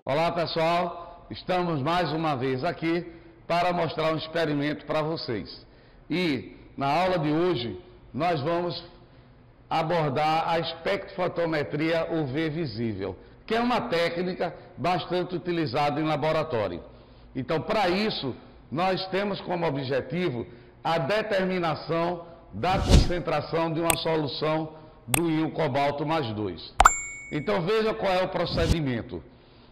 Olá pessoal, estamos mais uma vez aqui para mostrar um experimento para vocês. E na aula de hoje nós vamos abordar a espectrofotometria UV visível, que é uma técnica bastante utilizada em laboratório. Então, para isso, nós temos como objetivo a determinação da concentração de uma solução do íon cobalto mais 2. Então, veja qual é o procedimento.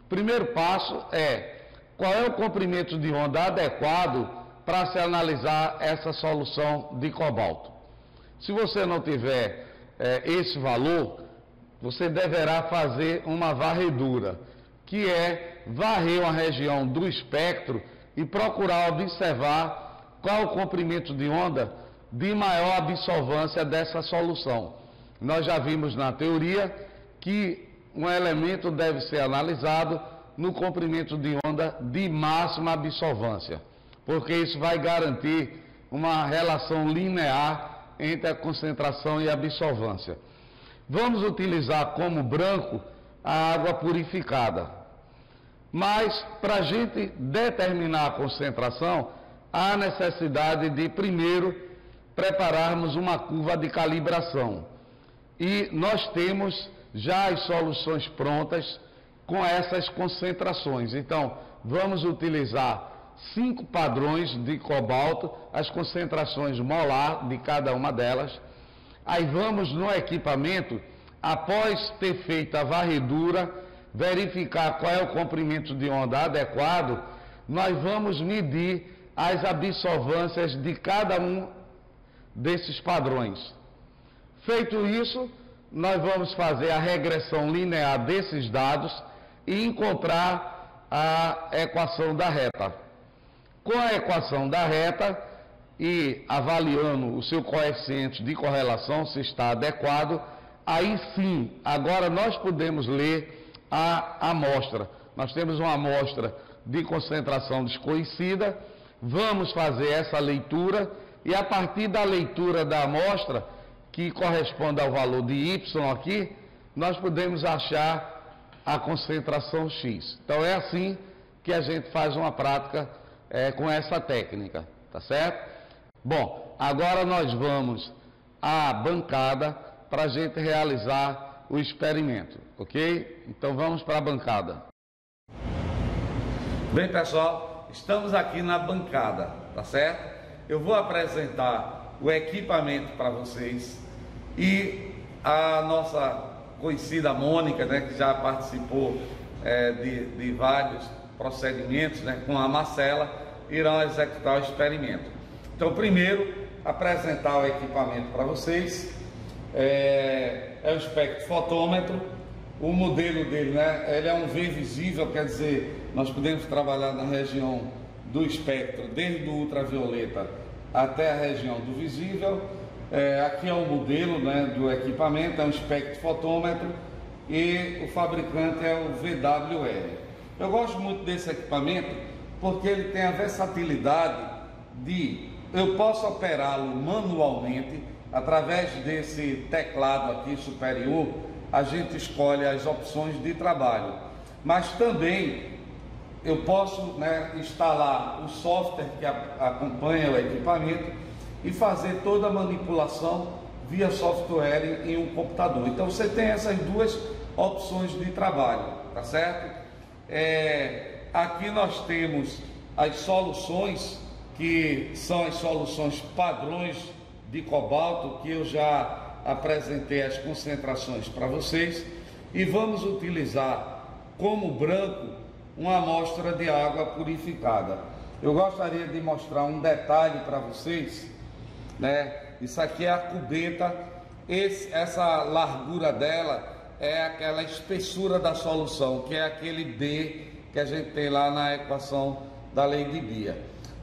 Primeiro passo é qual é o comprimento de onda adequado para se analisar essa solução de cobalto. Se você não tiver esse valor, você deverá fazer uma varredura, que é varrer uma região do espectro e procurar observar qual o comprimento de onda de maior absorvância dessa solução. Nós já vimos na teoria que um elemento deve ser analisado no comprimento de onda de máxima absorvância, porque isso vai garantir uma relação linear entre a concentração e a absorvância. Vamos utilizar como branco a água purificada, mas para a gente determinar a concentração, há necessidade de primeiro prepararmos uma curva de calibração. E nós temos já as soluções prontas com essas concentrações. Então, vamos utilizar 5 padrões de cobalto, as concentrações molar de cada uma delas. Aí vamos no equipamento, após ter feito a varredura, verificar qual é o comprimento de onda adequado, nós vamos medir as absorvâncias de cada um desses padrões. Feito isso, nós vamos fazer a regressão linear desses dados e encontrar a equação da reta. Com a equação da reta e avaliando o seu coeficiente de correlação, se está adequado, aí sim, agora nós podemos ler a amostra. Nós temos uma amostra de concentração desconhecida, vamos fazer essa leitura e a partir da leitura da amostra, que corresponde ao valor de Y aqui, nós podemos achar a concentração X. Então é assim que a gente faz uma prática com essa técnica, tá certo? Bom, agora nós vamos à bancada para a gente realizar o experimento, ok? Então vamos para a bancada. Bem pessoal, estamos aqui na bancada, tá certo? Eu vou apresentar o equipamento para vocês e a nossa conhecida Mônica, né, que já participou de vários procedimentos, né, com a Marcela, irão executar o experimento. Então, primeiro, apresentar o equipamento para vocês. É um espectrofotômetro. O modelo dele, né, ele é um V visível, quer dizer, nós podemos trabalhar na região do espectro, desde o ultravioleta até a região do visível. Aqui é o modelo, né, do equipamento, é um espectrofotômetro e o fabricante é o VWR. Eu gosto muito desse equipamento porque ele tem a versatilidade de eu posso operá-lo manualmente através desse teclado aqui superior. A gente escolhe as opções de trabalho, mas também eu posso, né, instalar o software que acompanha o equipamento e fazer toda a manipulação via software em um computador. Então você tem essas duas opções de trabalho, tá certo? Aqui nós temos as soluções, que são as soluções padrões de cobalto, que eu já apresentei as concentrações para vocês, e vamos utilizar como branco uma amostra de água purificada. Eu gostaria de mostrar um detalhe para vocês, né? Isso aqui é a cubeta, essa largura dela é aquela espessura da solução, que é aquele D que a gente tem lá na equação da lei de Beer.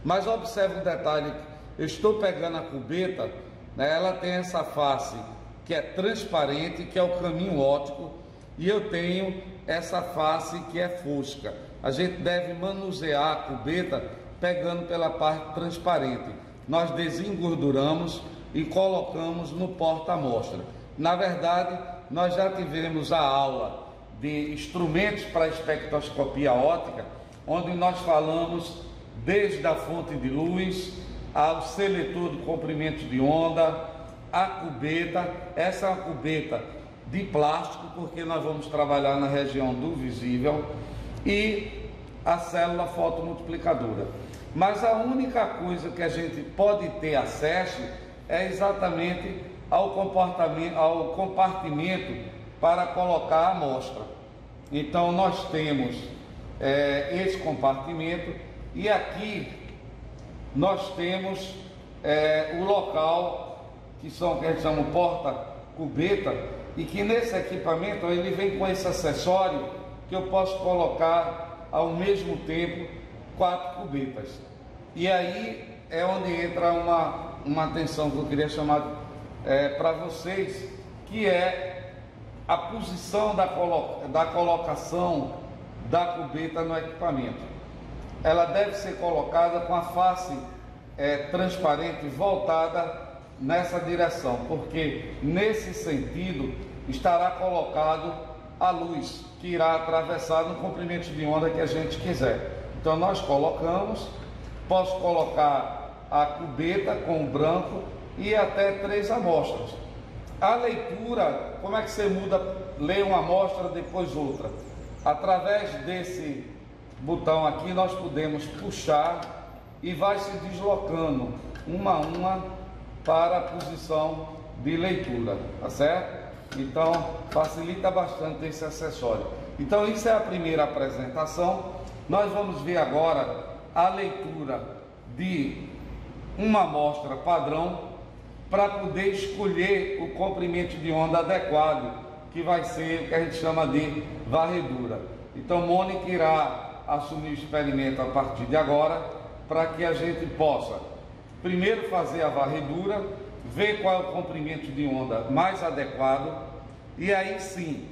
Mas observe um detalhe, eu estou pegando a cubeta, né? Ela tem essa face que é transparente, que é o caminho óptico, e eu tenho essa face que é fosca. A gente deve manusear a cubeta pegando pela parte transparente. Nós desengorduramos e colocamos no porta-amostra. Na verdade, nós já tivemos a aula de instrumentos para espectroscopia óptica, onde nós falamos desde a fonte de luz ao seletor do comprimento de onda, a cubeta. Essa é uma cubeta de plástico, porque nós vamos trabalhar na região do visível, e a célula fotomultiplicadora. Mas a única coisa que a gente pode ter acesso é exatamente ao compartimento para colocar a amostra. Então nós temos esse compartimento, e aqui nós temos o local que a gente chama porta-cubeta, e que nesse equipamento ele vem com esse acessório que eu posso colocar ao mesmo tempo 4 cubetas. E aí é onde entra uma atenção que eu queria chamar para vocês, que é a posição da colocação da cubeta no equipamento. Ela deve ser colocada com a face transparente voltada nessa direção, porque nesse sentido estará colocado a luz que irá atravessar no comprimento de onda que a gente quiser. Então nós colocamos, posso colocar a cubeta com o branco e até 3 amostras. A leitura, como é que você lê uma amostra, depois outra? Através desse botão aqui nós podemos puxar e vai se deslocando uma a uma para a posição de leitura, tá certo? Então facilita bastante esse acessório. Então isso é a primeira apresentação. Nós vamos ver agora a leitura de uma amostra padrão para poder escolher o comprimento de onda adequado, que vai ser o que a gente chama de varredura. Então Mônica irá assumir o experimento a partir de agora, para que a gente possa primeiro fazer a varredura, ver qual é o comprimento de onda mais adequado, e aí sim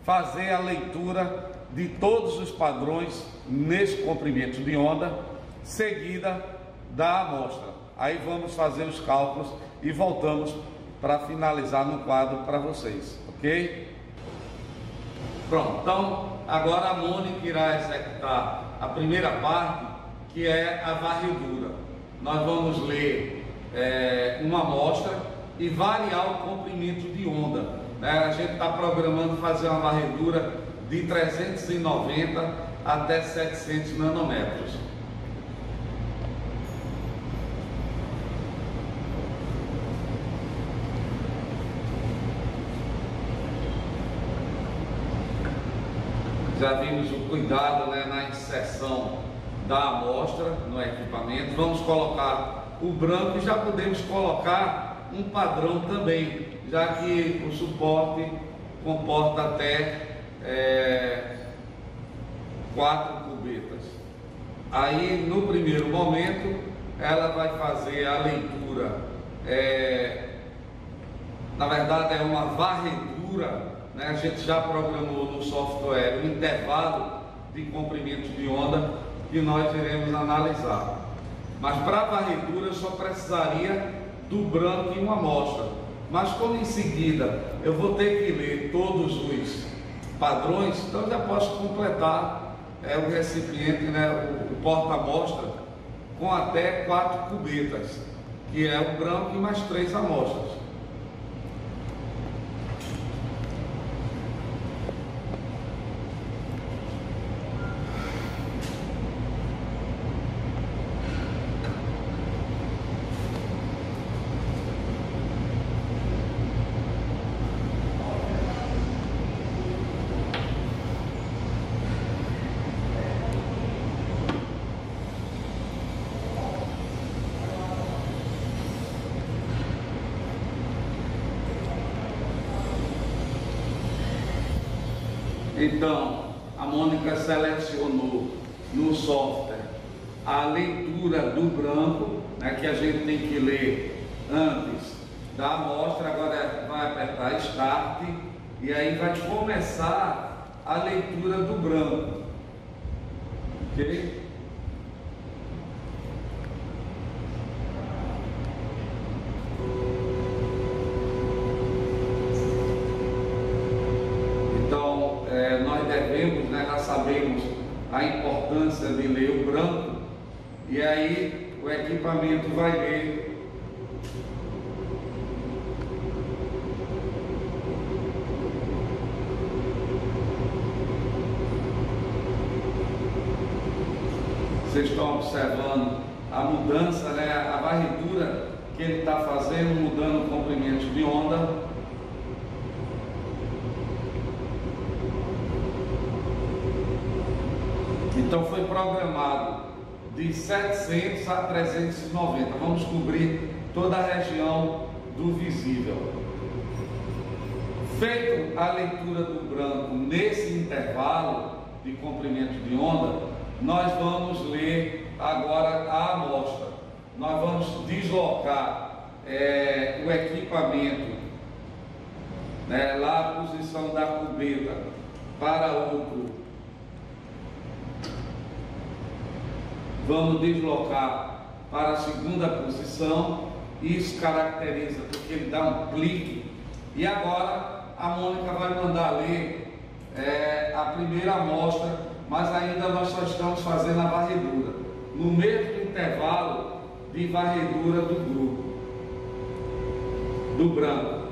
fazer a leitura de todos os padrões nesse comprimento de onda, seguida da amostra. Aí vamos fazer os cálculos e voltamos para finalizar no quadro para vocês, ok? Pronto, então agora a Mônica irá executar a primeira parte, que é a varredura. Nós vamos ler uma amostra e variar o comprimento de onda. A gente está programando fazer uma varredura de 390 até 700 nanômetros. Já vimos o cuidado na inserção da amostra no equipamento. Vamos colocar o branco e já podemos colocar um padrão também, já que o suporte comporta até 4 cubetas. Aí no primeiro momento ela vai fazer a leitura, na verdade é uma varredura, né? A gente já programou no software o intervalo de comprimento de onda que nós iremos analisar. Mas para a varredura eu só precisaria do branco e uma amostra. Mas como em seguida eu vou ter que ler todos os padrões, então já posso completar o recipiente, o porta-amostra, com até 4 cubetas, que é o branco e mais 3 amostras. Então, a Mônica selecionou no software a leitura do branco, que a gente tem que ler antes da amostra. Agora vai apertar Start e aí vai começar a leitura do branco, ok? a importância de ler o branco, e aí o equipamento vai ler Vocês estão observando a mudança, né? A varredura que ele está fazendo, mudando o comprimento de onda. Então foi programado de 700 a 390. Vamos cobrir toda a região do visível. Feito a leitura do branco nesse intervalo de comprimento de onda, nós vamos ler agora a amostra. Nós vamos deslocar o equipamento, né, lá a posição da cubeta para outro. Vamos deslocar para a segunda posição. Isso caracteriza porque ele dá um clique. E agora a Mônica vai mandar ler a primeira amostra, mas ainda nós só estamos fazendo a varredura, no mesmo intervalo de varredura do grupo, do branco.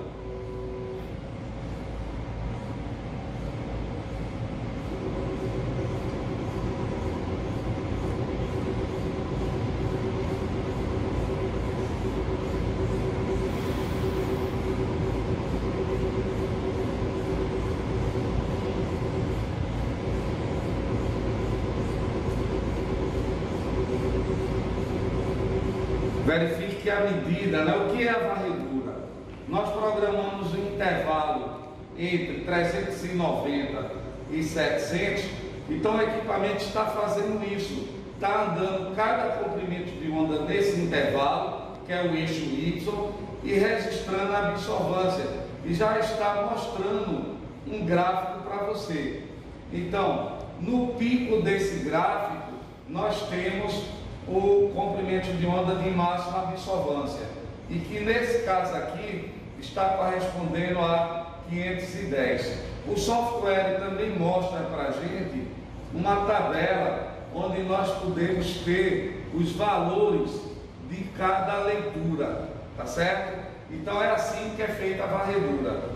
Verifique a medida, né? O que é a varredura? Nós programamos um intervalo entre 390 e 700, então o equipamento está fazendo isso, está andando cada comprimento de onda nesse intervalo, que é o eixo Y, e registrando a absorvância, e já está mostrando um gráfico para você. Então, no pico desse gráfico, nós temos o comprimento de onda de máxima absorvância, e que nesse caso aqui está correspondendo a 510. O software também mostra para a gente uma tabela onde nós podemos ter os valores de cada leitura, tá certo? Então é assim que é feita a varredura.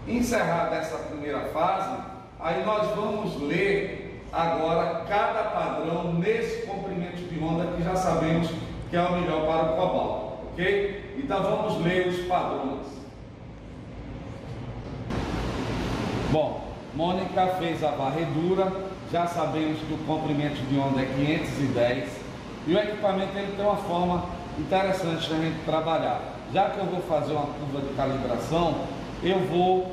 Encerrada essa primeira fase, aí nós vamos ler agora cada padrão nesse comprimento de onda que já sabemos que é o melhor para o cobalto, ok? Então vamos ler os padrões. Bom, Mônica fez a varredura, já sabemos que o comprimento de onda é 510 e o equipamento ele tem uma forma interessante da gente trabalhar. Já que eu vou fazer uma curva de calibração, eu vou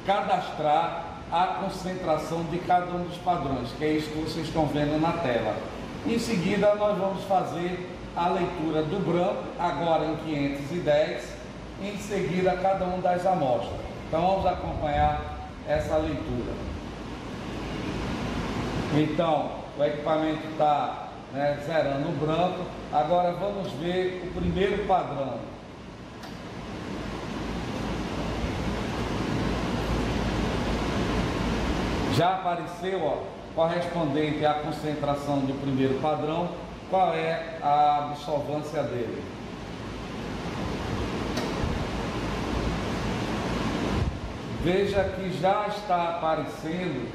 cadastrar a concentração de cada um dos padrões, que é isso que vocês estão vendo na tela. Em seguida, nós vamos fazer a leitura do branco, agora em 510, e em seguida cada um das amostras. Então vamos acompanhar essa leitura. Então, o equipamento está zerando o branco. Agora vamos ver o primeiro padrão. Já apareceu, ó, correspondente à concentração do primeiro padrão, qual é a absorvância dele. Veja que já está aparecendo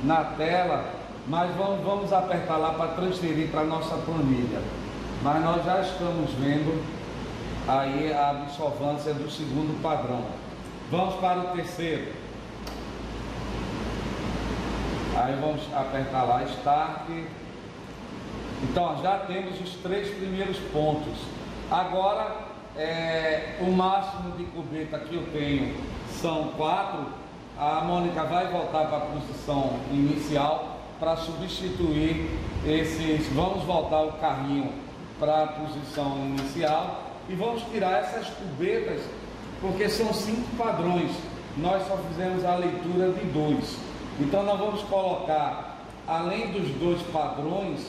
na tela, mas vamos apertar lá para transferir para a nossa planilha. Mas nós já estamos vendo aí a absorvância do segundo padrão. Vamos para o terceiro. Aí vamos apertar lá, Start. Então já temos os 3 primeiros pontos. Agora, o máximo de cubeta que eu tenho são 4. A Mônica vai voltar para a posição inicial para substituir esses. Vamos voltar o carrinho para a posição inicial e vamos tirar essas cubetas, porque são 5 padrões. Nós só fizemos a leitura de 2. Então nós vamos colocar, além dos 2 padrões,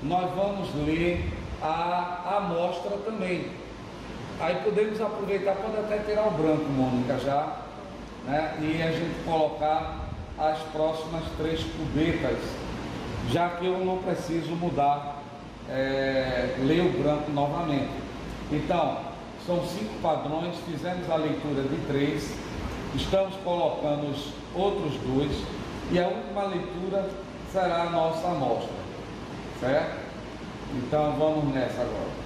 nós vamos ler a amostra também. Aí podemos aproveitar, pode até tirar o branco, Mônica, já, né? E a gente colocar as próximas 3 cubetas, já que eu não preciso mudar leio branco novamente. Então, são 5 padrões, fizemos a leitura de 3, estamos colocando os outros 2 e a última leitura será a nossa amostra, certo? Então vamos nessa agora.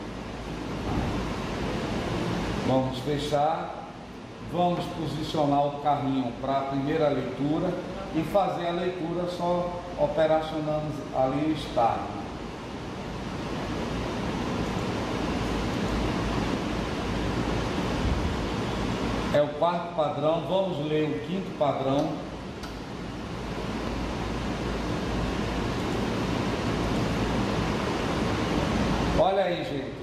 Vamos fechar, vamos posicionar o carrinho para a primeira leitura e fazer a leitura só operacionando ali o start. É o 4º padrão, vamos ler o 5º padrão. Olha aí, gente,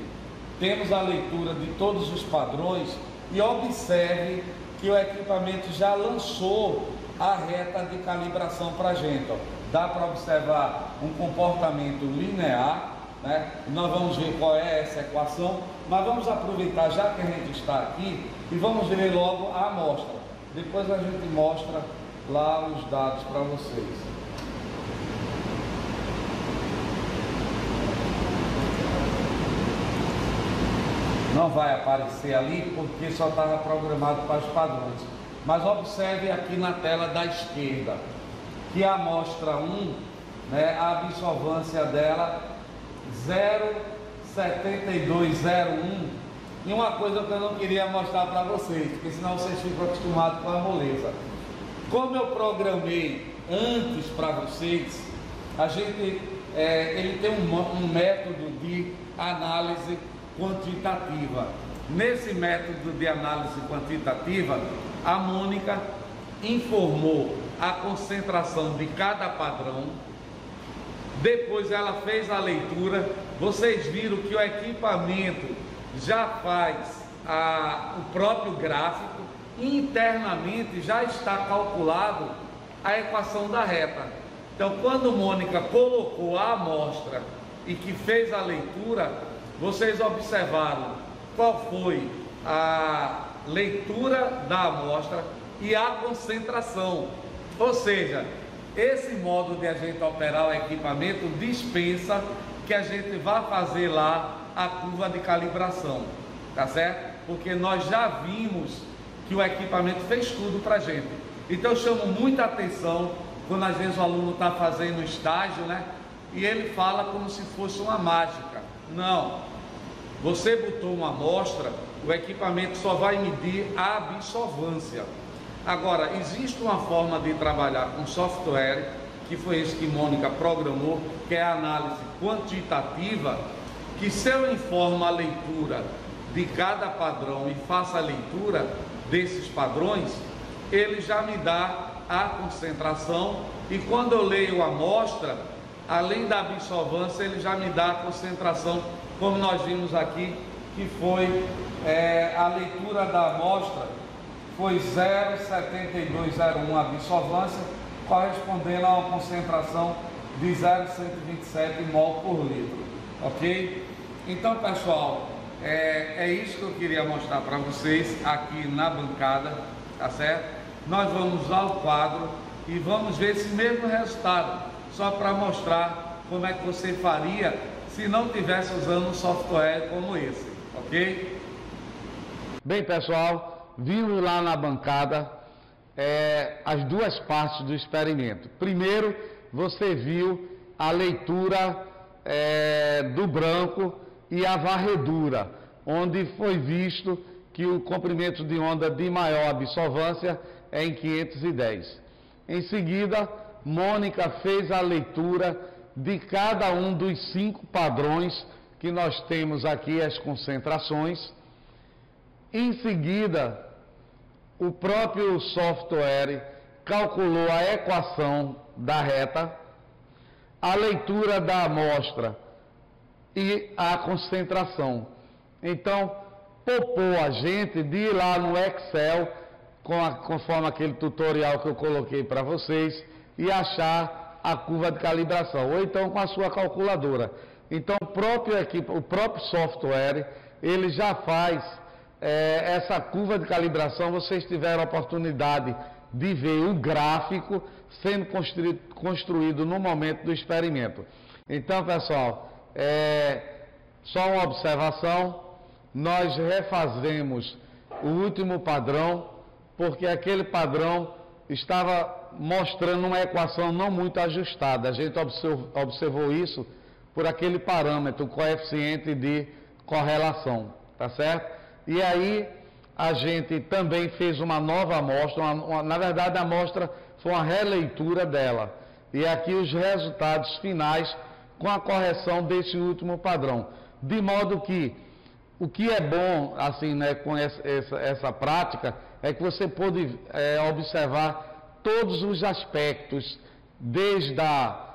temos a leitura de todos os padrões e observe que o equipamento já lançou a reta de calibração para a gente. Ó. Dá para observar um comportamento linear, né? Nós vamos ver qual é essa equação, mas vamos aproveitar já que a gente está aqui e vamos ver logo a amostra. Depois a gente mostra lá os dados para vocês. Não vai aparecer ali porque só estava programado para os padrões. Mas observe aqui na tela da esquerda que a amostra 1, né, a absorvância dela 0,7201. E uma coisa que eu não queria mostrar para vocês, porque senão vocês ficam acostumados com a moleza. Como eu programei antes para vocês, a gente ele tem um método de análise quantitativa. Nesse método de análise quantitativa, a Mônica informou a concentração de cada padrão, depois ela fez a leitura. Vocês viram que o equipamento já faz o próprio gráfico e internamente já está calculado a equação da reta. Então, quando Mônica colocou a amostra e que fez a leitura, vocês observaram qual foi a leitura da amostra e a concentração. Ou seja, esse modo de a gente operar o equipamento dispensa que a gente vá fazer lá a curva de calibração, tá certo? Porque nós já vimos que o equipamento fez tudo para a gente. Então eu chamo muita atenção quando às vezes o aluno está fazendo estágio, né? E ele fala como se fosse uma mágica. Não, você botou uma amostra, o equipamento só vai medir a absorvância. Agora, existe uma forma de trabalhar com software, que foi esse que Mônica programou, que é a análise quantitativa, que se eu informo a leitura de cada padrão e faço a leitura desses padrões, ele já me dá a concentração, e quando eu leio a amostra, além da absorvância, ele já me dá a concentração, como nós vimos aqui, que foi a leitura da amostra, foi 0,7201 absorvância, correspondendo a uma concentração de 0,127 mol por litro, ok? Então, pessoal, é isso que eu queria mostrar para vocês aqui na bancada, tá certo? Nós vamos ao quadro e vamos ver esse mesmo resultado, só para mostrar como é que você faria se não tivesse usando um software como esse, ok? Bem, pessoal, vimos lá na bancada as duas partes do experimento. Primeiro, você viu a leitura do branco e a varredura, onde foi visto que o comprimento de onda de maior absorvância é em 510. Em seguida, Mônica fez a leitura de cada um dos 5 padrões que nós temos aqui, as concentrações. Em seguida, o próprio software calculou a equação da reta, a leitura da amostra e a concentração. Então, poupou a gente de ir lá no Excel, conforme aquele tutorial que eu coloquei para vocês, e achar a curva de calibração, ou então com a sua calculadora. Então, o próprio software, ele já faz essa curva de calibração. Vocês tiveram a oportunidade de ver o gráfico sendo construído no momento do experimento. Então, pessoal, só uma observação, nós refazemos o último padrão, porque aquele padrão estava mostrando uma equação não muito ajustada. A gente observou isso por aquele parâmetro, o coeficiente de correlação, tá certo? E aí a gente também fez uma nova amostra, na verdade a amostra foi uma releitura dela. E aqui os resultados finais com a correção desse último padrão. De modo que o que é bom assim, né, com essa prática é que você pode observar todos os aspectos, desde a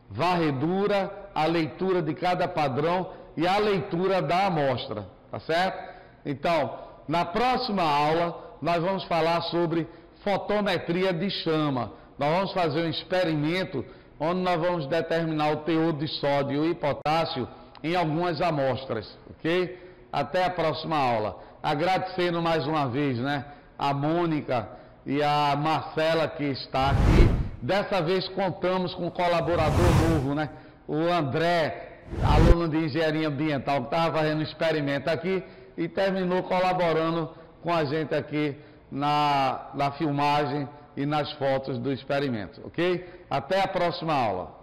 varredura, a leitura de cada padrão e a leitura da amostra, tá certo? Então, na próxima aula, nós vamos falar sobre fotometria de chama. Nós vamos fazer um experimento onde nós vamos determinar o teor de sódio e potássio em algumas amostras, ok? Até a próxima aula. Agradecendo mais uma vez, né, a Mônica e a Marcela que está aqui. Dessa vez contamos com um colaborador novo, né? O André, aluno de engenharia ambiental, que estava fazendo um experimento aqui e terminou colaborando com a gente aqui na filmagem e nas fotos do experimento, ok? Até a próxima aula.